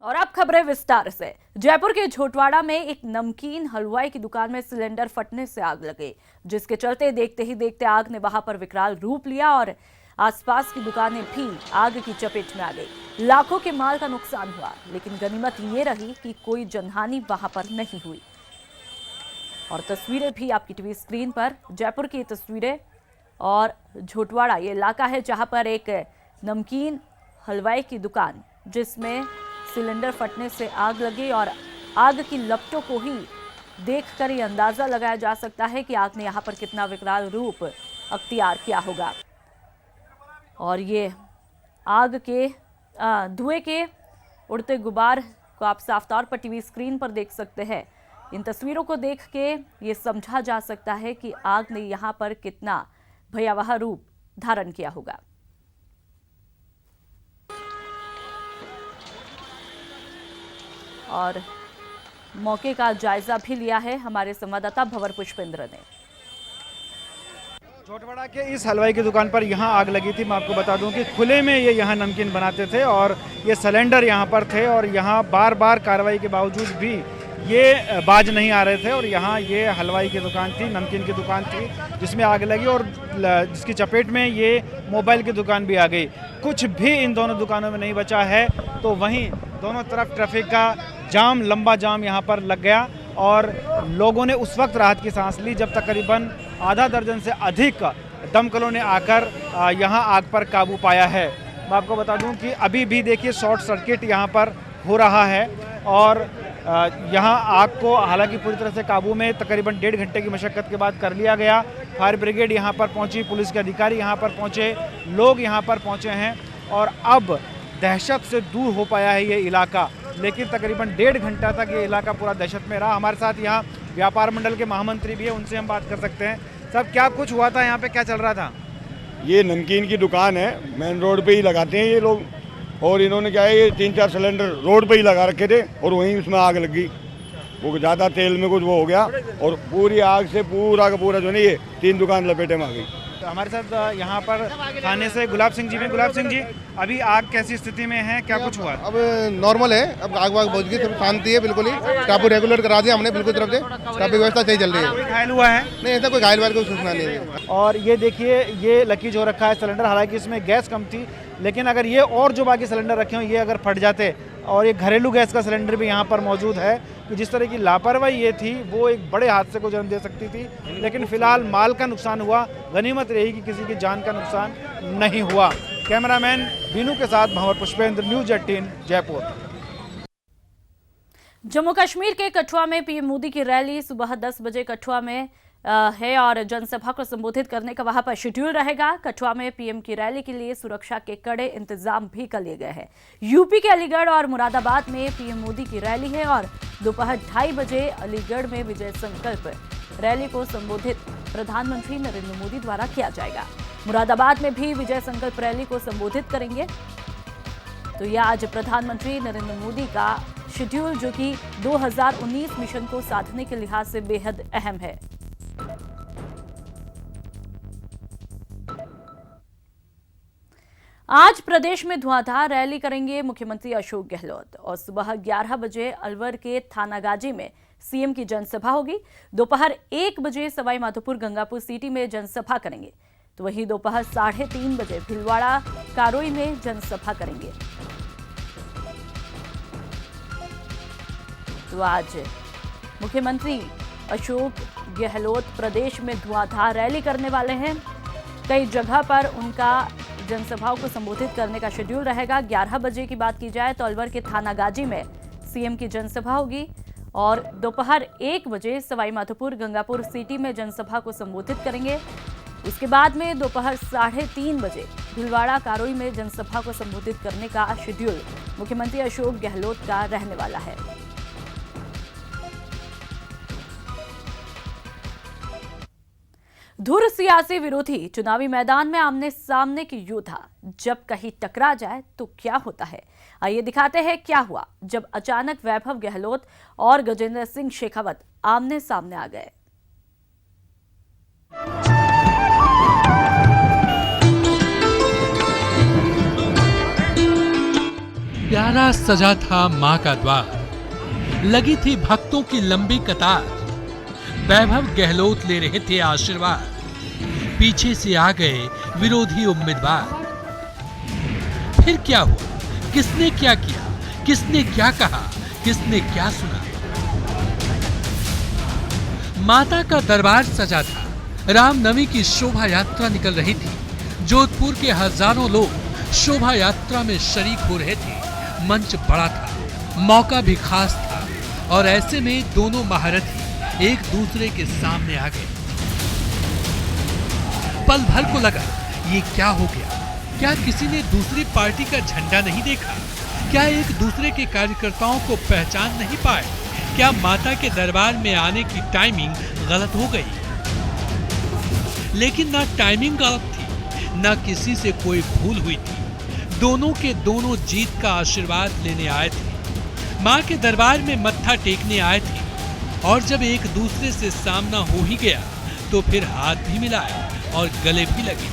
और अब खबरें विस्तार से। जयपुर के झोटवाड़ा में एक नमकीन हलवाई की दुकान में सिलेंडर फटने से आग लगी, जिसके चलते देखते ही देखते आग ने वहां पर विकराल रूप लिया और आसपास की दुकानें भी आग की चपेट में आ गई। लाखों के माल का नुकसान हुआ, लेकिन गनीमत ये रही कि कोई जनहानि वहां पर नहीं हुई। और तस्वीरें भी आपकी टीवी स्क्रीन पर, जयपुर की तस्वीरें। और झोटवाड़ा ये इलाका है जहां पर एक नमकीन हलवाई की दुकान, जिसमें सिलेंडर फटने से आग लगी और आग की लपटों को ही देखकर ये अंदाजा लगाया जा सकता है कि आग ने यहां पर कितना विकराल रूप अख्तियार किया होगा। और ये आग के धुएं के उड़ते गुबार को आप साफ तौर पर टीवी स्क्रीन पर देख सकते हैं। इन तस्वीरों को देख के ये समझा जा सकता है कि आग ने यहां पर कितना भयावह रूप धारण किया होगा। और मौके का जायजा भी लिया है हमारे संवाददाता भंवर पुष्पेंद्र ने। झोटवाड़ा के इस हलवाई की दुकान पर यहाँ आग लगी थी। मैं आपको बता दूं कि खुले में ये यहाँ नमकीन बनाते थे और ये सिलेंडर यहाँ पर थे और यहाँ बार बार कार्रवाई के बावजूद भी ये बाज नहीं आ रहे थे। और यहाँ ये हलवाई की दुकान थी, नमकीन की दुकान थी, जिसमें आग लगी और जिसकी चपेट में ये मोबाइल की दुकान भी आ गई। कुछ भी इन दोनों दुकानों में नहीं बचा है। तो वहीं दोनों तरफ ट्रैफिक का जाम, लंबा जाम यहाँ पर लग गया और लोगों ने उस वक्त राहत की सांस ली जब तकरीबन आधा दर्जन से अधिक दमकलों ने आकर यहाँ आग पर काबू पाया है। मैं आपको बता दूं कि अभी भी देखिए शॉर्ट सर्किट यहाँ पर हो रहा है और यहाँ आग को हालांकि पूरी तरह से काबू में तकरीबन 1.5 घंटे की मशक्कत के बाद कर लिया गया। फायर ब्रिगेड यहाँ पर पहुँची, पुलिस के अधिकारी यहाँ पर पहुँचे, लोग यहाँ पर पहुँचे हैं और अब दहशत से दूर हो पाया है ये इलाका। लेकिन तकरीबन 1.5 घंटा तक ये इलाका पूरा दहशत में रहा। हमारे साथ यहाँ व्यापार मंडल के महामंत्री भी है, उनसे हम बात कर सकते हैं। सब क्या कुछ हुआ था यहाँ पे, क्या चल रहा था? ये नमकीन की दुकान है, मेन रोड पे ही लगाते हैं ये लोग और इन्होंने क्या है ये 3-4 सिलेंडर रोड पे ही लगा रखे थे और वहीं उसमें आग लगी। वो ज़्यादा तेल में कुछ वो हो गया और पूरी आग से पूरा का पूरा जो है ये 3 दुकान लपेटे में आ गई। तो हमारे साथ यहाँ पर थाने से गुलाब सिंह जी भी। गुलाब सिंह जी, अभी आग कैसी स्थिति में है, क्या कुछ हुआ? अब नॉर्मल है, अब आग वाग बुझ गई, सब शांति है बिल्कुल ही। स्टाफ रेगुलर करा दिया हमने बिल्कुल तरफ से, स्टाफ की व्यवस्था सही चल रही है। कोई घायल हुआ है? नहीं, ऐसा कोई घायल वायल कोई सूचना नहीं है। और ये देखिए ये लीकेज हो रखा है सिलेंडर, हालांकि इसमें गैस कम थी, लेकिन अगर ये और जो बाकी सिलेंडर रखे हों ये अगर फट जाते, और ये घरेलू गैस का सिलेंडर भी यहाँ पर मौजूद है, कि जिस तरह की लापरवाही ये थी वो एक बड़े हादसे को जन्म दे सकती थी। लेकिन फिलहाल माल का नुकसान हुआ, गनीमत रही कि किसी की जान का नुकसान नहीं हुआ। कैमरामैन बीनू के साथ भंवर पुष्पेंद्र, न्यूज़ 18 जयपुर। जम्मू कश्मीर के कठुआ में पीएम मोदी की रैली सुबह 10 बजे कठुआ में है और जनसभा को संबोधित करने का वहां पर शेड्यूल रहेगा। कठुआ में पीएम की रैली के लिए सुरक्षा के कड़े इंतजाम भी कर लिए गए हैं। यूपी के अलीगढ़ और मुरादाबाद में पीएम मोदी की रैली है और दोपहर 2:30 बजे अलीगढ़ में विजय संकल्प रैली को संबोधित प्रधानमंत्री नरेंद्र मोदी द्वारा किया जाएगा। मुरादाबाद में भी विजय संकल्प रैली को संबोधित करेंगे। तो यह आज प्रधानमंत्री नरेंद्र मोदी का शेड्यूल, जो कि 2019 मिशन को साधने के लिहाज से बेहद अहम है। आज प्रदेश में धुआंधार रैली करेंगे मुख्यमंत्री अशोक गहलोत और सुबह 11 बजे अलवर के थानागाजी में सीएम की जनसभा होगी। दोपहर 1 बजे सवाई माधोपुर गंगापुर सिटी में जनसभा करेंगे। तो वहीं दोपहर 3:30 बजे भिलवाड़ा कारोई में जनसभा करेंगे। तो आज मुख्यमंत्री अशोक गहलोत प्रदेश में धुआंधार रैली करने वाले हैं। कई जगह पर उनका जनसभाओं को संबोधित करने का शेड्यूल रहेगा। 11 बजे की बात की जाए तो अलवर के थानागाजी में सीएम की जनसभा होगी और दोपहर 1 बजे सवाई माधोपुर गंगापुर सिटी में जनसभा को संबोधित करेंगे। उसके बाद में दोपहर 3:30 बजे भिलवाड़ा कारोई में जनसभा को संबोधित करने का शेड्यूल मुख्यमंत्री अशोक गहलोत का रहने वाला है। धुर सियासी विरोधी चुनावी मैदान में आमने सामने की योद्धा जब कहीं टकरा जाए तो क्या होता है, आइए दिखाते हैं क्या हुआ जब अचानक वैभव गहलोत और गजेंद्र सिंह शेखावत आमने सामने आ गए। प्यारा सजा था मां का द्वार, लगी थी भक्तों की लंबी कतार। वैभव गहलोत ले रहे थे आशीर्वाद, पीछे से आ गए विरोधी उम्मीदवार। फिर क्या हुआ, किसने क्या किया, किसने क्या कहा, किसने क्या सुना? माता का दरबार सजा था, रामनवमी की शोभा यात्रा निकल रही थी। जोधपुर के हजारों लोग शोभा यात्रा में शरीक हो रहे थे। मंच बड़ा था, मौका भी खास था, और ऐसे में दोनों महारथी एक दूसरे के सामने आ गए। पल भर को लगा ये क्या हो गया? क्या किसी ने दूसरी पार्टी का झंडा नहीं देखा? क्या एक दूसरे के कार्यकर्ताओं को पहचान नहीं पाए? क्या माता के दरबार में आने की टाइमिंग गलत हो गई? लेकिन ना टाइमिंग गलत थी, ना किसी से कोई भूल हुई थी। दोनों के दोनों जीत का आशीर्वाद लेने आए थे, मां के दरबार में मत्था टेकने आए थे। और जब एक दूसरे से सामना हो ही गया तो फिर हाथ भी मिलाए और गले भी लगे।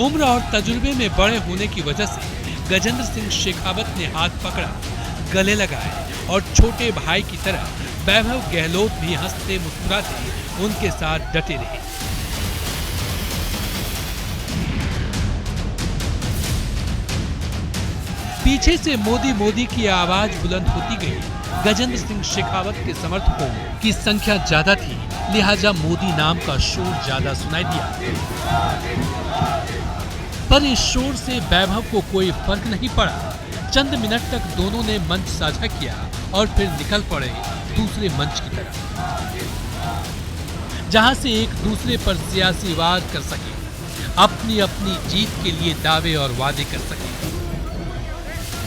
उम्र और तजुर्बे में बड़े होने की वजह से गजेंद्र सिंह शेखावत ने हाथ पकड़ा, गले लगाए और छोटे भाई की तरह वैभव गहलोत भी हंसते मुस्कुराते उनके साथ डटे रहे। पीछे से मोदी मोदी की आवाज बुलंद होती गई। गजेंद्र सिंह शेखावत के समर्थकों की संख्या ज्यादा थी, लिहाजा मोदी नाम का शोर ज्यादा सुनाई दिया। पर इस शोर से वैभव को कोई फर्क नहीं पड़ा। चंद मिनट तक दोनों ने मंच साझा किया और फिर निकल पड़े दूसरे मंच की तरफ, जहां से एक दूसरे पर सियासी वार कर सके, अपनी अपनी जीत के लिए दावे और वादे कर सके।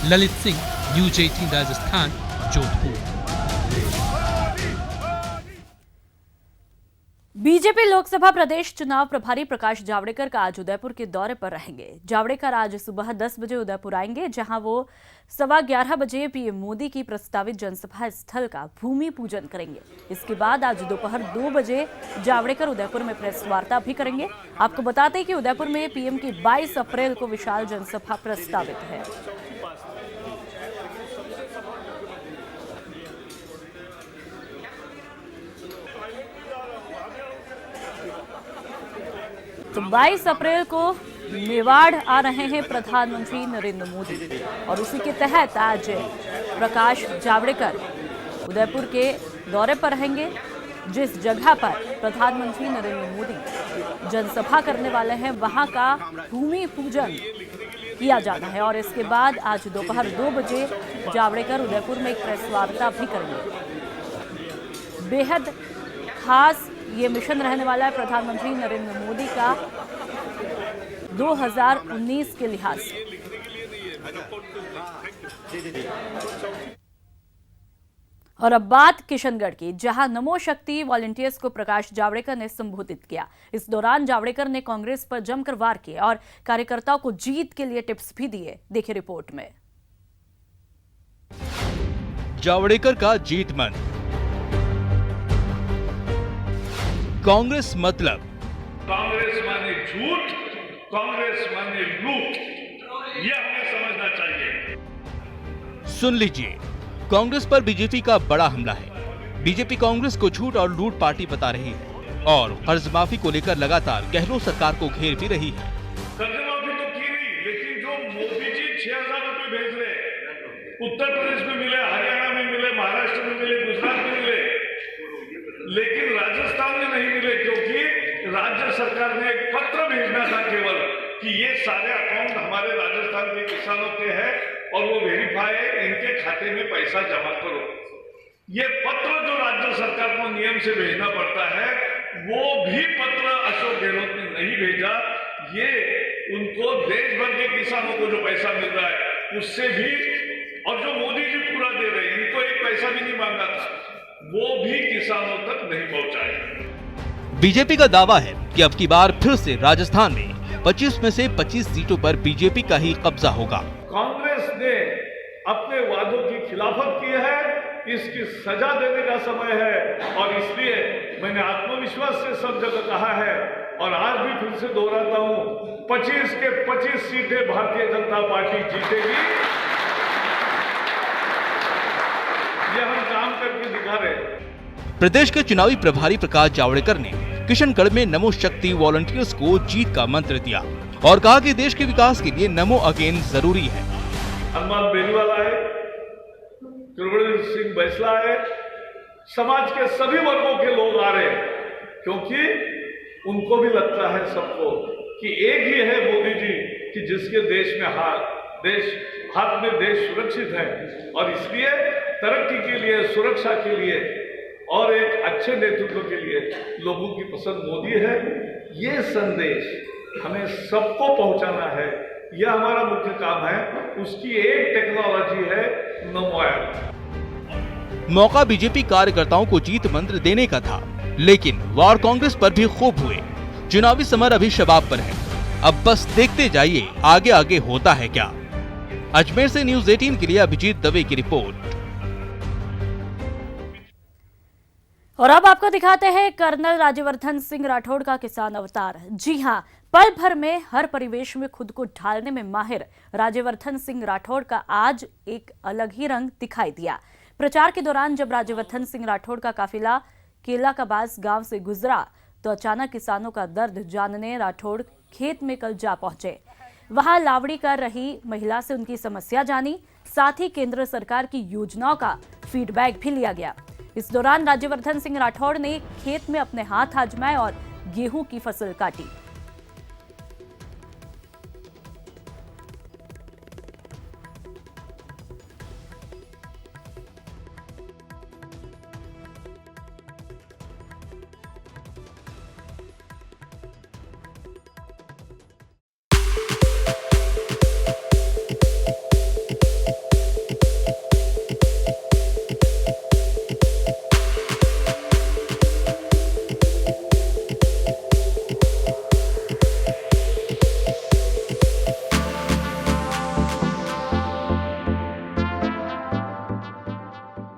ललित सिंह, न्यूज 18 राजस्थान, जोधपुर। बीजेपी लोकसभा प्रदेश चुनाव प्रभारी प्रकाश जावड़ेकर का आज उदयपुर के दौरे पर रहेंगे। जावड़ेकर आज सुबह 10 बजे उदयपुर आएंगे, जहां वो 11:15 बजे पीएम मोदी की प्रस्तावित जनसभा स्थल का भूमि पूजन करेंगे। इसके बाद आज दोपहर 2 बजे जावड़ेकर उदयपुर में प्रेस वार्ता भी करेंगे। आपको बताते हैं कि उदयपुर में पीएम की 22 अप्रैल को विशाल जनसभा प्रस्तावित है। तो 22 अप्रैल को मेवाड़ आ रहे हैं प्रधानमंत्री नरेंद्र मोदी, और उसी के तहत आज प्रकाश जावड़ेकर उदयपुर के दौरे पर रहेंगे। जिस जगह पर प्रधानमंत्री नरेंद्र मोदी जनसभा करने वाले हैं, वहां का भूमि पूजन किया जाना है। और इसके बाद आज दोपहर 2 बजे जावड़ेकर उदयपुर में एक प्रेस वार्ता भी करेंगे। बेहद खास ये मिशन रहने वाला है प्रधानमंत्री नरेंद्र मोदी का 2019 के लिहाज से। और अब बात किशनगढ़ की, जहां नमो शक्ति वॉलंटियर्स को प्रकाश जावड़ेकर ने संबोधित किया। इस दौरान जावड़ेकर ने कांग्रेस पर जमकर वार किए और कार्यकर्ताओं को जीत के लिए टिप्स भी दिए। देखिए रिपोर्ट में। जावड़ेकर का जीत मंत्र, कांग्रेस मतलब कांग्रेस माने झूठ, कांग्रेस माने लूट, यह हमें समझना चाहिए। सुन लीजिए, कांग्रेस पर बीजेपी का बड़ा हमला है। बीजेपी कांग्रेस को झूठ और लूट पार्टी बता रही है और कर्ज माफी को लेकर लगातार गहलोत सरकार को घेर भी रही है। कर्ज माफी तो की नहीं, लेकिन जो मोदी जी 6,000 रुपए भेज रहे, उत्तर प्रदेश में मिले, हरियाणा में मिले, महाराष्ट्र में मिले, गुजरात में मिले, लेकिन राजस्थान में नहीं मिले, क्योंकि राज्य सरकार ने एक पत्र भेजना था केवल कि ये सारे अकाउंट हमारे राजस्थान के किसानों के हैं और वो वेरीफाई है, इनके खाते में पैसा जमा करो। ये पत्र जो राज्य सरकार को नियम से भेजना पड़ता है, वो भी पत्र अशोक गहलोत ने नहीं भेजा। ये उनको देश भर के किसानों को जो पैसा मिल रहा है उससे भी, और जो मोदी जी पूरा दे रहे हैं, इनको एक पैसा भी नहीं मांगा था, वो भी किसानों तक नहीं पहुंचाए। बीजेपी का दावा है कि अब की बार फिर से राजस्थान में 25 में से 25 सीटों पर बीजेपी का ही कब्जा होगा। कांग्रेस ने अपने वादों की खिलाफत की है, इसकी सजा देने का समय है। और इसलिए मैंने आत्मविश्वास से सब जगह कहा है और आज भी फिर से दोहराता हूं, 25 के 25 सीटें भारतीय जनता पार्टी जीतेगी। प्रदेश के चुनावी प्रभारी प्रकाश जावड़ेकर ने किशनगढ़ में नमो शक्ति वॉलंटियर्स को जीत का मंत्र दिया और कहा कि देश के विकास के लिए नमो अगेन जरूरी है। हनुमान बेनीवाला है, त्रिवेंद्र सिंह बैसला है, समाज के सभी वर्गों के लोग आ रहे हैं, क्योंकि उनको भी लगता है सबको कि एक ही है मोदी जी कि जिसके देश में देश सुरक्षित है, और इसलिए तरक्की के लिए, सुरक्षा के लिए और एक अच्छे नेतृत्व के लिए लोगों की पसंद मोदी है। ये संदेश हमें सबको पहुंचाना है, यह हमारा मुख्य काम है। उसकी एक टेक्नोलॉजी है नमो ऐप। मौका बीजेपी कार्यकर्ताओं को जीत मंत्र देने का था, लेकिन वार कांग्रेस पर भी खूब हुए। चुनावी समर अभी शबाब पर है, अब बस देखते जाइए आगे आगे होता है क्या। अजमेर से न्यूज़ 18 के लिए अभिजीत दवे की रिपोर्ट। और अब आपको दिखाते हैं कर्नल राज्यवर्धन सिंह राठौड़ का किसान अवतार। जी हां, पल भर में हर परिवेश में खुद को ढालने में माहिर राज्यवर्धन सिंह राठौड़ का आज एक अलग ही रंग दिखाई दिया। प्रचार के दौरान जब राज्यवर्धन सिंह राठौड़ का काफिला केला कबास गांव से गुजरा तो अचानक किसानों का दर्द जानने राठौड़ खेत में कल जा पहुंचे। वहां लावड़ी कर रही महिला से उनकी समस्या जानी, साथ ही केंद्र सरकार की योजनाओं का फीडबैक भी लिया गया। इस दौरान राज्यवर्धन सिंह राठौड़ ने खेत में अपने हाथ आजमाए और गेहूं की फसल काटी।